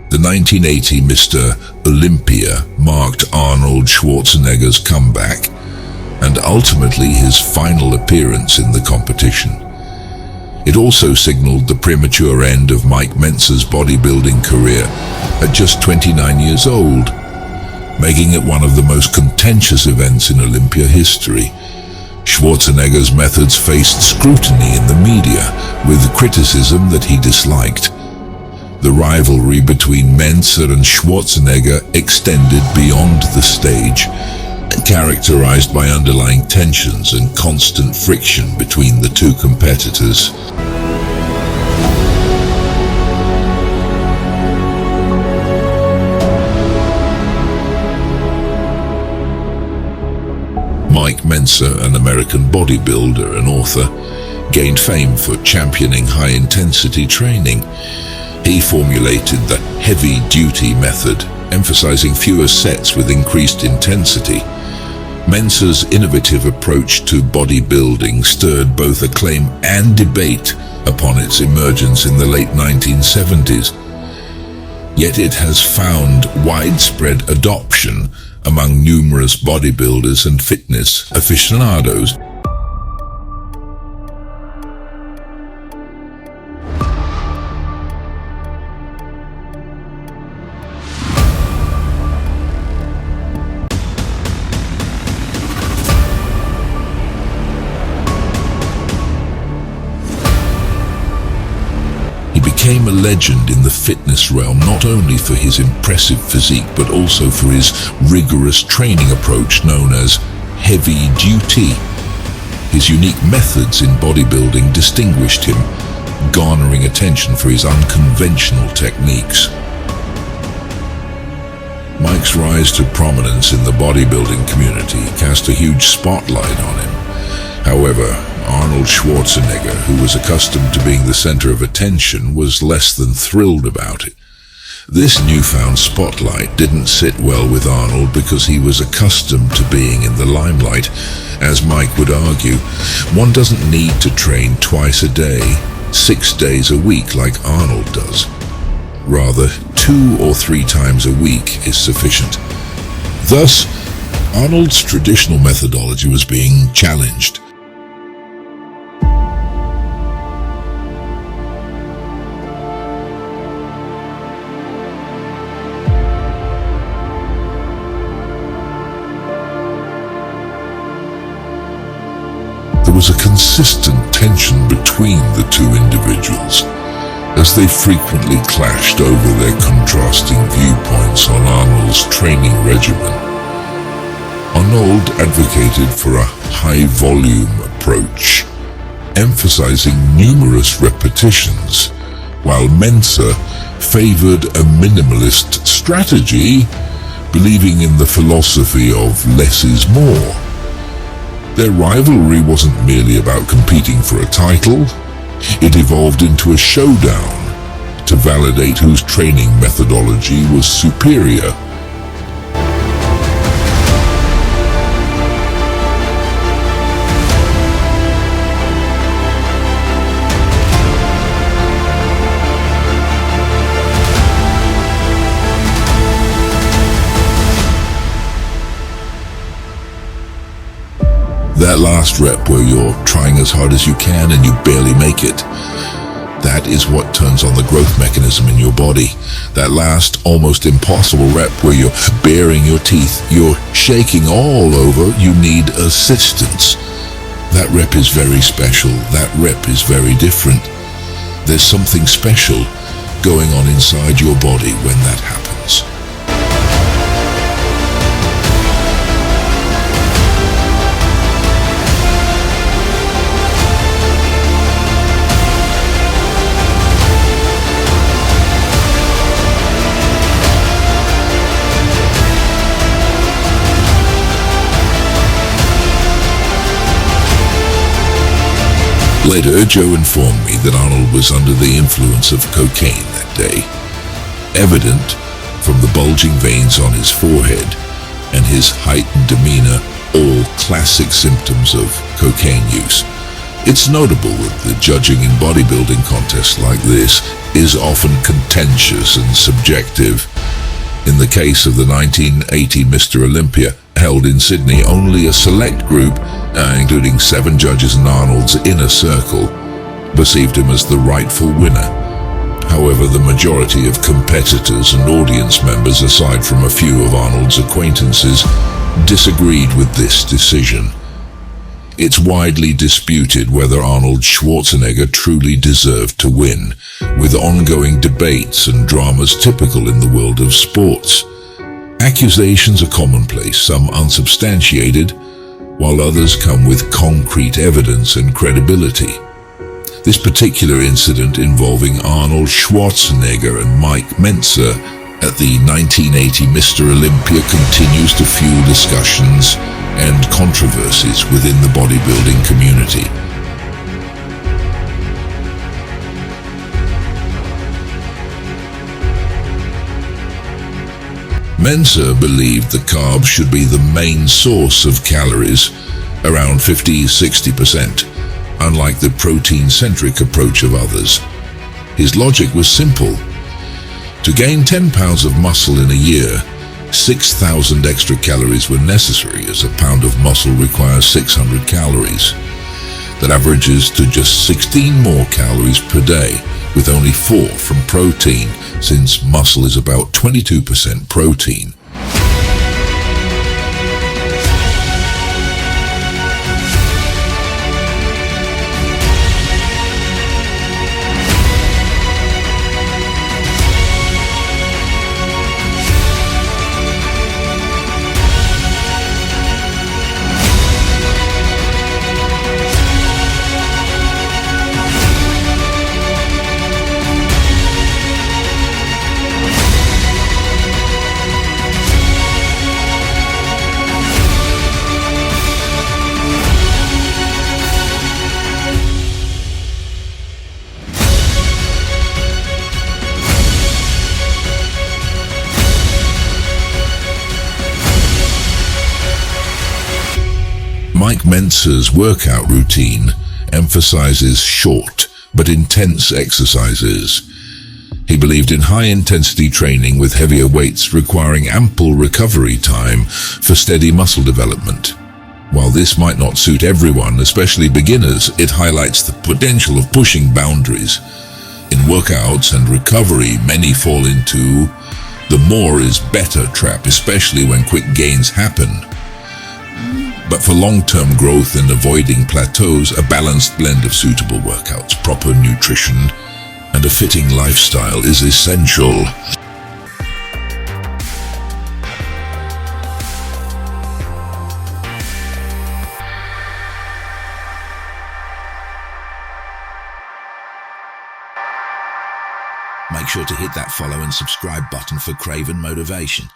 The 1980 Mr. Olympia marked Arnold Schwarzenegger's comeback and ultimately his final appearance in the competition. It also signaled the premature end of Mike Mentzer's bodybuilding career at just 29 years old, making it one of the most contentious events in Olympia history. Schwarzenegger's methods faced scrutiny in the media, with criticism that he disliked. The rivalry between Mentzer and Schwarzenegger extended beyond the stage, characterized by underlying tensions and constant friction between the two competitors. Mike Mentzer, an American bodybuilder and author, gained fame for championing high-intensity training. He formulated the heavy-duty method, emphasizing fewer sets with increased intensity. Mentzer's innovative approach to bodybuilding stirred both acclaim and debate upon its emergence in the late 1970s. Yet it has found widespread adoption among numerous bodybuilders and fitness aficionados. He became a legend in the fitness realm not only for his impressive physique but also for his rigorous training approach known as heavy duty. His unique methods in bodybuilding distinguished him, garnering attention for his unconventional techniques. Mike's rise to prominence in the bodybuilding community cast a huge spotlight on him. However, Arnold Schwarzenegger, who was accustomed to being the center of attention, was less than thrilled about it. This newfound spotlight didn't sit well with Arnold because he was accustomed to being in the limelight. As Mike would argue, one doesn't need to train twice a day, 6 days a week like Arnold does. Rather, 2 or 3 times a week is sufficient. Thus, Arnold's traditional methodology was being challenged. There was a consistent tension between the two individuals, as they frequently clashed over their contrasting viewpoints on Arnold's training regimen. Arnold advocated for a high-volume approach, emphasizing numerous repetitions, while Mentzer favored a minimalist strategy, believing in the philosophy of less is more. Their rivalry wasn't merely about competing for a title, it evolved into a showdown to validate whose training methodology was superior. That last rep where you're trying as hard as you can and you barely make it, that is what turns on the growth mechanism in your body. That last almost impossible rep where you're baring your teeth, you're shaking all over, you need assistance. That rep is very special. That rep is very different. There's something special going on inside your body when that happens. Later, Joe informed me that Arnold was under the influence of cocaine that day, evident from the bulging veins on his forehead and his heightened demeanor, all classic symptoms of cocaine use. It's notable that the judging in bodybuilding contests like this is often contentious and subjective. In the case of the 1980 Mr. Olympia, held in Sydney, only a select group, including 7 judges and Arnold's inner circle, perceived him as the rightful winner. However, the majority of competitors and audience members, aside from a few of Arnold's acquaintances, disagreed with this decision. It's widely disputed whether Arnold Schwarzenegger truly deserved to win, with ongoing debates and dramas typical in the world of sports. Accusations are commonplace, some unsubstantiated, while others come with concrete evidence and credibility. This particular incident involving Arnold Schwarzenegger and Mike Mentzer at the 1980 Mr. Olympia continues to fuel discussions and controversies within the bodybuilding community. Mentzer believed the carbs should be the main source of calories, around 50–60%, unlike the protein-centric approach of others. His logic was simple. To gain 10 pounds of muscle in a year, 6,000 extra calories were necessary, as a pound of muscle requires 600 calories. That averages to just 16 more calories per day, with only 4 from protein, since muscle is about 22% protein. Mike Mentzer's workout routine emphasizes short but intense exercises. He believed in high-intensity training with heavier weights requiring ample recovery time for steady muscle development. While this might not suit everyone, especially beginners, it highlights the potential of pushing boundaries. In workouts and recovery, many fall into the more is better trap, especially when quick gains happen. But for long-term growth and avoiding plateaus, a balanced blend of suitable workouts, proper nutrition, and a fitting lifestyle is essential. Make sure to hit that follow and subscribe button for Craven Motivation.